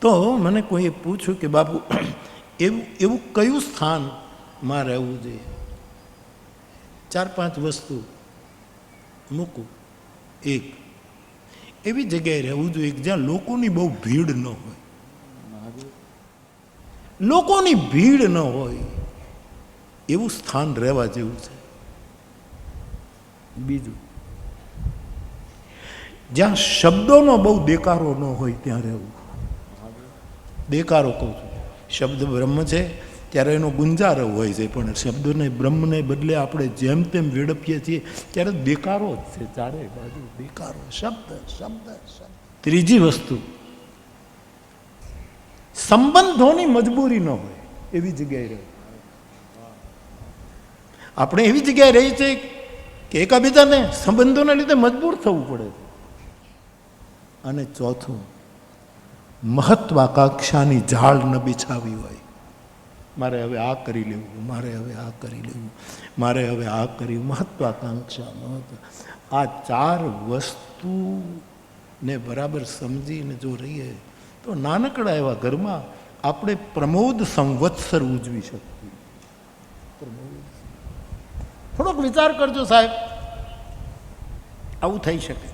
તો મને કોઈએ પૂછ્યું કે બાપુ એવું કયું સ્થાનમાં રહેવું જોઈએ? 4-5 વસ્તુ મૂકું. એક, એવી જગ્યાએ રહેવું જોઈએ જ્યાં લોકોની બહુ ભીડ ન હોય. લોકોની ભીડ ન હોય એવું સ્થાન રહેવા જેવું છે. બીજું, જ્યાં શબ્દોનો બહુ દેકારો ન હોય ત્યાં રહેવું. દેકારો કહું છું, શબ્દ બ્રહ્મ છે ત્યારે એનો ગુંજારો હોય છે, પણ શબ્દને બ્રહ્મને બદલે આપણે જેમ તેમ વેડપીએ છીએ ત્યારે દેકારો જ છે, ચારે બાજુ દેકારો, શબ્દ શબ્દ શબ્દ. ત્રીજી વસ્તુ, સંબંધોની મજબૂરી ન હોય એવી જગ્યાએ રહે. આપણે એવી જગ્યાએ રહી છે કે એકાબીજાને સંબંધોના લીધે મજબૂર થવું પડે છે. અને ચોથું, મહત્વાકાંક્ષાની ઝાડ ન બિછાવી હોય. મારે હવે આ કરી લેવું, મારે હવે આ કરી લેવું, મારે હવે આ કરી. મહત્વાકાંક્ષા, આ 4 વસ્તુને બરાબર સમજીને જો રહીએ તો નાનકડા એવા ઘરમાં આપણે પ્રમોદ સંવત્સર ઉજવી શકીએ. થોડોક વિચાર કરજો સાહેબ, આવું થઈ શકે.